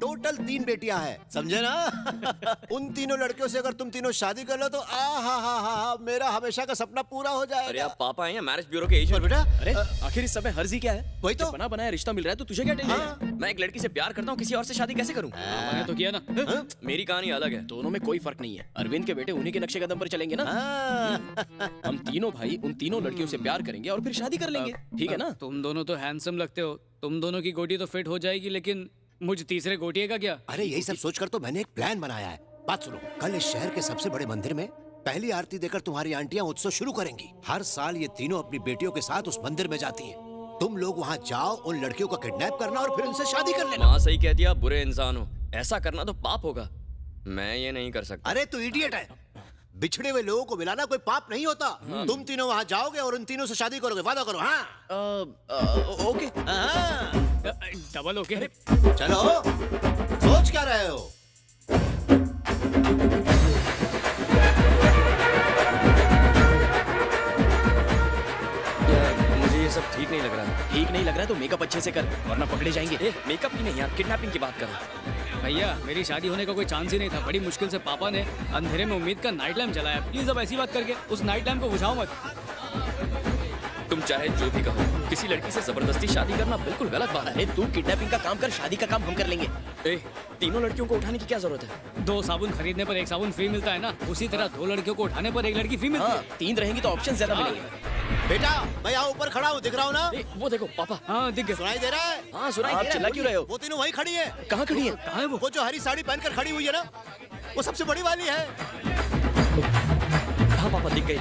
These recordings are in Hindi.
टोटल 3 बेटियां हैं, समझे ना? उन तीनों लड़कियों से अगर तुम तीनों शादी कर लो तो हा मेरा हमेशा का सपना पूरा हो जाएगा। अरे आप पापा हैं या मैरिज ब्यूरो के एजेंट? बेटा अरे आखिर इस समय हर्जी क्या है? वही तो बना बनाया रिश्ता मिल रहा है तो तुझे क्या टेंशन है? मैं एक लड़की से प्यार करता हूँ, किसी और से शादी कैसे करूँ? मैंने तो किया ना। मेरी कहानी अलग है। दोनों में कोई फर्क नहीं है। अरविंद के बेटे उन्हीं के नक्शे कदम पर चलेंगे ना। हम तीनों भाई उन तीनों लड़कियों से प्यार करेंगे और फिर शादी कर लेंगे, ठीक है ना? तुम दोनों तो हैंडसम लगते हो, तुम दोनों की गोटी तो फिट हो जाएगी, लेकिन मुझ तीसरे गोटिए का क्या? अरे यही सब सोचकर तो मैंने एक प्लान बनाया है। बात सुनो, कल इस शहर के सबसे बड़े मंदिर में पहली आरती देकर तुम्हारी आंटियां उत्सव शुरू करेंगी। हर साल ये तीनों अपनी बेटियों के साथ उस मंदिर में जाती हैं। तुम लोग वहाँ जाओ, उन लड़कियों को किडनैप करना और फिर उनसे शादी कर लेना। माँ सही कहती है, आप बुरे इंसान हो। ऐसा करना तो पाप होगा, मैं ये नहीं कर सकता। अरे तू इडियट है, बिछड़े हुए लोगों को मिलाना कोई पाप नहीं होता। तुम तीनों वहाँ जाओगे और उन तीनों से शादी करोगे, वादा करो। हाँ ओके। Double okay. चलो, सोच क्या रहे हो? मुझे ये सब ठीक नहीं लग रहा है। ठीक नहीं लग रहा है तो मेकअप अच्छे से कर, वरना पकड़े जाएंगे। मेकअप की नहीं यार, किडनैपिंग की बात करो। भैया मेरी शादी होने का कोई चांस ही नहीं था। बड़ी मुश्किल से पापा ने अंधेरे में उम्मीद का नाइट लैम्प जलाया। प्लीज अब ऐसी बात करके उस नाइट लैम्प को बुझाओ मत। तुम चाहे जो भी कहो, किसी लड़की से जबरदस्ती शादी करना बिल्कुल गलत बात है। अरे तू किडनैपिंग का काम कर, शादी का काम हम कर लेंगे। तीनों लड़कियों को उठाने की क्या जरूरत है? 2 साबुन खरीदने पर 1 साबुन फ्री मिलता है ना, उसी तरह 2 लड़कियों को उठाने पर 1 लड़की फ्री मिलती है। 3 रहेंगी तो ऑप्शन ज्यादा मिलेंगे। बेटा मैं यहाँ ऊपर खड़ा हूँ, दिख रहा हूँ ना? वो देखो पापा। हाँ दिख गया। सुनाई दे रहा है? हाँ सुनाई आप दे रहा चिल्ला है। क्यों रहे हो? वो तीनों वहीं खड़ी है। कहाँ खड़ी है? कहाँ है वो? वो जो हरी साड़ी पहनकर खड़ी हुई है ना, वो सबसे बड़ी वाली है। हाँ पापा दिख गई।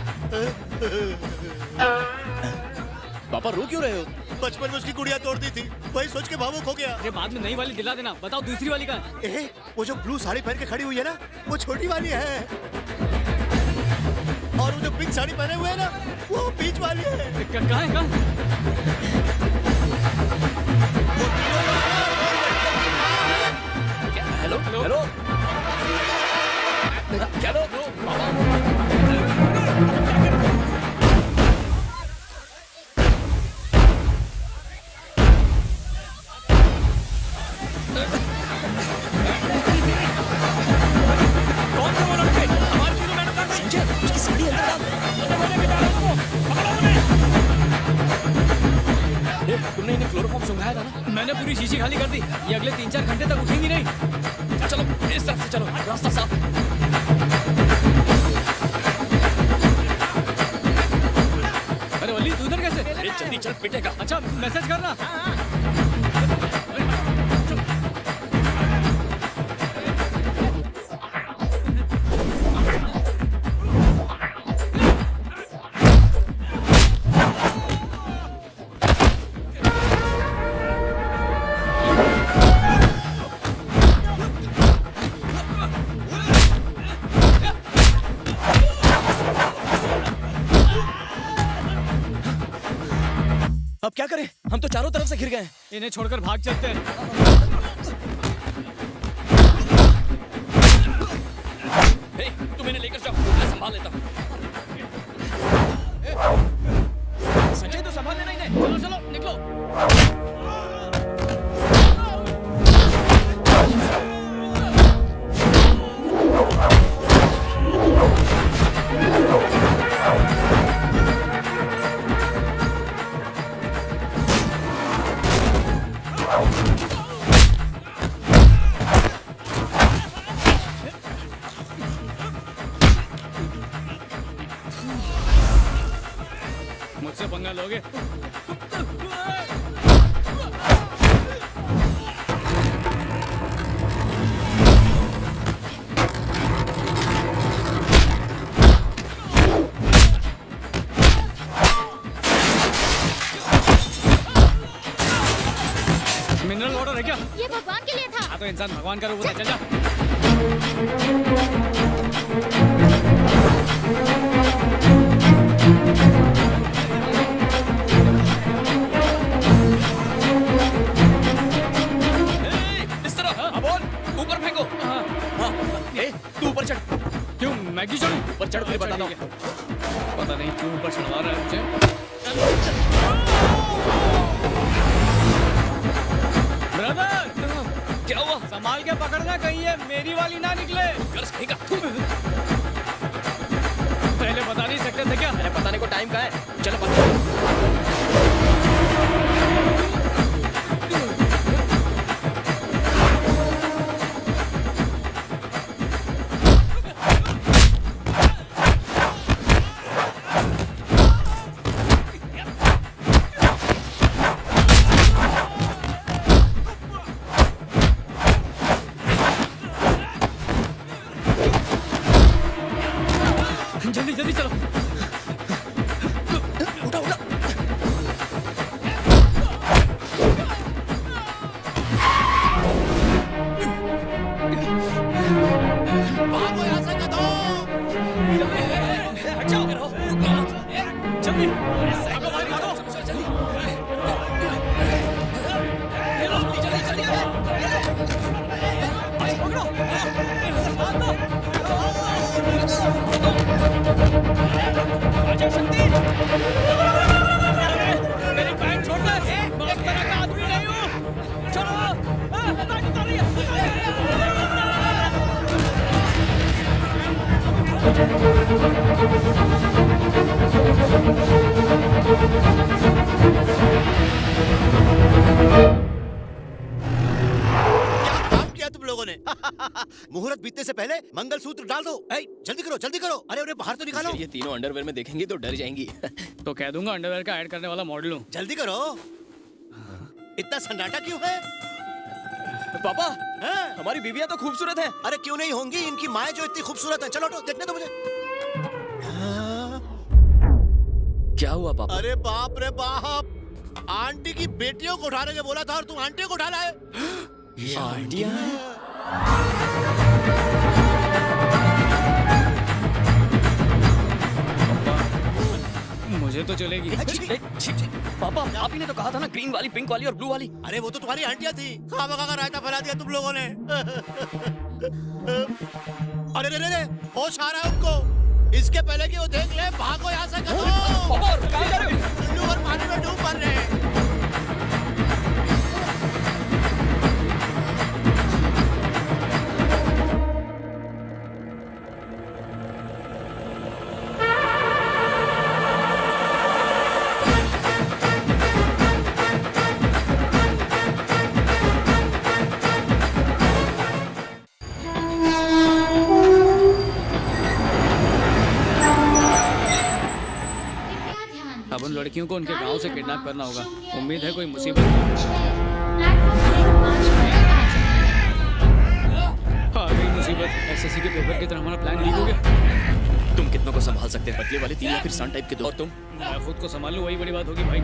पापा रो क्यों रहे हो? बचपन में उसकी गुड़िया तोड़ दी थी, वही सोच के भावुक हो गया। ये बाद में नई वाली दिला देना। बताओ दूसरी वाली कहाँ है? वो जो ब्लू साड़ी पहन के खड़ी हुई है ना, वो छोटी वाली है। और वो जो पिंक साड़ी पहने हुए है ना, वो बीच वाली है। कहाँ है? कहाँ? Hello hello hello. संजय उसकी साड़ी अंदर डाल। तुमने इन्हें क्लोरोफॉर्म सुंघाया था ना? मैंने पूरी शीशी खाली कर दी। ये अगले 3-4 घंटे तक उठेंगी नहीं। चलो इस तरफ से चलो, रास्ता साफ। अरे वली तू इधर कैसे? अरे जल्दी चल, पिटेगा। अच्छा मैसेज करना। अब क्या करें? हम तो चारों तरफ से घिर गए हैं। इन्हें छोड़कर भाग चलते हैं। तुम इन्हें लेकर जाओ, मैं संभाल लेता हूँ। संजय तो संभाल लेना इन्हें। चलो चलो निकलो। मुझसे पंगा लोगे? मिनरल वाटर है क्या? ये भगवान के लिए था। हाँ तो इंसान भगवान का रूप होता है। चल जा। इस तरफ। हाँ बोल, ऊपर फेंको। हाँ। तू ऊपर चढ़। क्यों मैगी चढ़ूं? ऊपर चढ़, फिर बताता हूँ। पता नहीं क्यों ऊपर चढ़वा रहा है मुझे। ब्रदर क्या हुआ? संभाल के पकड़ना, कहीं ये मेरी वाली ना निकले। गर्स कहीं का। पहले बता नहीं सकते थे क्या? अरे बताने को टाइम कहाँ है? चलो बता। जल्दी जल्दी चलो। उठा उठा। भागो यहाँ से गधो! हट जाओ। जल्दी। आजा शक्ति। मेरी पैंट छोड़ दे। मैं उस तरह का आदमी नहीं हूँ। चलो। पैंट उतारिए। क्या काम किया तुम लोगों ने? मुहूर्त बीतने से पहले मंगलसूत्र डाल दो। ऐ, जल्दी करो जल्दी करो। अरे उन्हें बाहर तो निकालो। ये तीनों अंडरवेयर में देखेंगी तो डर जाएंगी। तो कह दूंगा अंडरवेयर का ऐड करने वाला मॉडल हूँ। जल्दी करो। इतना सन्नाटा क्यों है? पापा, हाँ? हमारी बीवियां तो खूबसूरत हैं। अरे क्यों नहीं होंगी? इनकी माएं जो इतनी खूबसूरत है। चलो देखने दो मुझे। हाँ? क्या हुआ पापा? अरे बाप रे बाप! आंटी की बेटियों को उठाने के बोला था और तुम आंटियों को उठा लाए। आंटियां? मुझे तो चलेगी। पापा, आप ही ने तो कहा था ना ग्रीन वाली, पिंक वाली और ब्लू वाली। अरे वो तो तुम्हारी आंटियां थी। खामखा का रायता फैला दिया तुम लोगों ने। अरे रे रे रे, होश आ रहा है उनको। इसके पहले कि वो देख ले, भागो यहाँ से। पापा, कहाँ जा रहे हो? उल्लू और पानी में डूब मर रहे हैं। अब उन लड़कियों को उनके गांव से किडनैप करना होगा। उम्मीद है कोई मुसीबत आ गई। मुसीबत। एसएससी के पेपर की तरह हमारा प्लान लीक हो गया। तुम कितनों को संभाल सकते हैं? पतले वाले तीन या फिर सान टाइप के दो? और तुम? मैं खुद को संभाल लूं, वही बड़ी बात होगी भाई।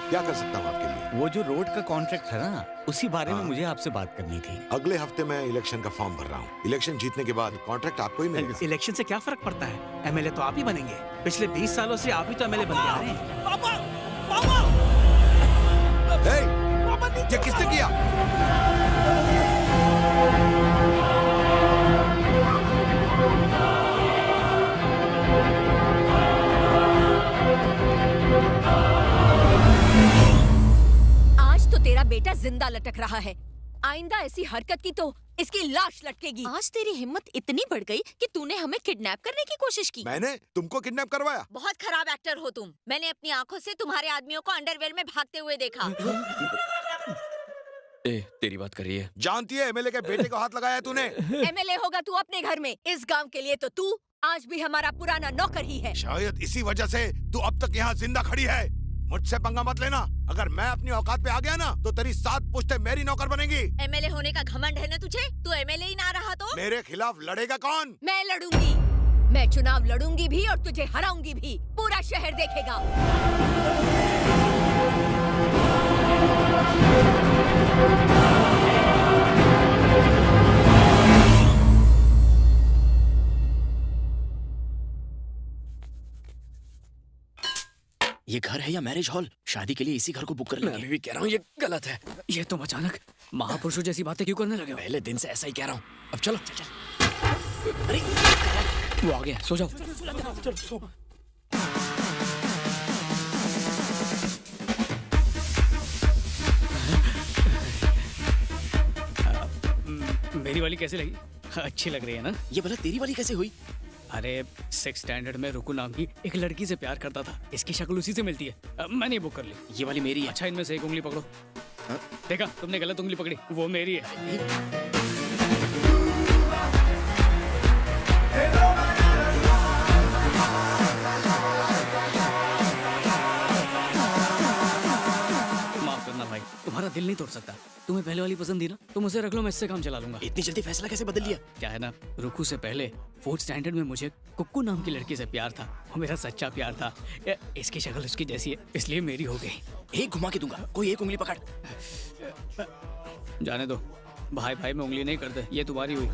क्या कर सकता हूँ आपके लिए? वो जो रोड का कॉन्ट्रैक्ट है ना, उसी बारे में मुझे आपसे बात करनी थी। अगले हफ्ते मैं इलेक्शन का फॉर्म भर रहा हूँ। इलेक्शन जीतने के बाद कॉन्ट्रैक्ट आपको ही मिलेगा। इलेक्शन से क्या फर्क पड़ता है? एमएलए तो आप ही बनेंगे। पिछले 20 सालों से आप ही तो एमएलए बन के आ रहे हैं। पापा, पापा, ये किसने किया? आज तो तेरा बेटा जिंदा लटक रहा है। आइंदा ऐसी हरकत की तो इसकी लाश लटकेगी। आज तेरी हिम्मत इतनी बढ़ गई कि तूने हमें किडनैप करने की कोशिश की। मैंने तुमको किडनैप करवाया? बहुत खराब एक्टर हो तुम। मैंने अपनी आंखों से तुम्हारे आदमियों को अंडरवेयर में भागते हुए देखा। तेरी बात कर रही है। जानती है एमएलए के बेटे को हाथ लगाया है तूने। एमएलए होगा तू अपने घर में, इस गांव के लिए तो तू आज भी हमारा पुराना नौकर ही है। शायद इसी वजह से तू अब तक यहाँ जिंदा खड़ी है। मुझसे पंगा मत लेना। अगर मैं अपनी औकात पे आ गया ना तो तेरी 7 पुश्तें मेरी नौकर बनेंगी। एमएलए होने का घमंड है ना तुझे? तू एमएलए ही ना रहा तो? मेरे खिलाफ लड़ेगा कौन? मैं लड़ूंगी, मैं चुनाव लड़ूंगी भी और तुझे हराऊंगी भी। पूरा शहर देखेगा। ये घर है या मैरिज हॉल? शादी के लिए इसी घर को बुक कर मैं लेंगे। अभी भी कह रहा हूँ ये गलत है। ये तुम अचानक महापुरुषों जैसी बातें क्यों करने लगे हो? पहले दिन से ऐसा ही कह रहा हूँ। अब चलो चल चल। अरे वो आ गया, सो जाओ। मेरी वाली कैसी लगी? अच्छी लग रही है ना? ये भला तेरी वाली कैसे हुई? अरे 6th स्टैंडर्ड में रुकू नाम की एक लड़की से प्यार करता था। इसकी शक्ल उसी से मिलती है। मैंने ही बुक कर ली। ये वाली मेरी है। अच्छा, इनमें से एक उंगली पकड़ो। देखा, तुमने गलत उंगली पकड़ी, वो मेरी है। माफ करना भाई, तुम्हारा दिल नहीं तोड़ सकता। तुम्हें पहले वाली पसंद थी ना, तुम उसे रख लो, मैं इससे काम चला लूंगा। इतनी जल्दी फैसला कैसे बदल लिया? क्या है ना, रुकू से पहले 4th स्टैंडर्ड में मुझे कुक्कू नाम की लड़की से प्यार था। वो मेरा सच्चा प्यार था। इसकी शक्ल उसकी जैसी है, इसलिए मेरी हो गई। एक घुमा के दूंगा, कोई एक उंगली पकड़। जाने दो, भाई भाई में उंगली नहीं करते। ये तुम्हारी हुई।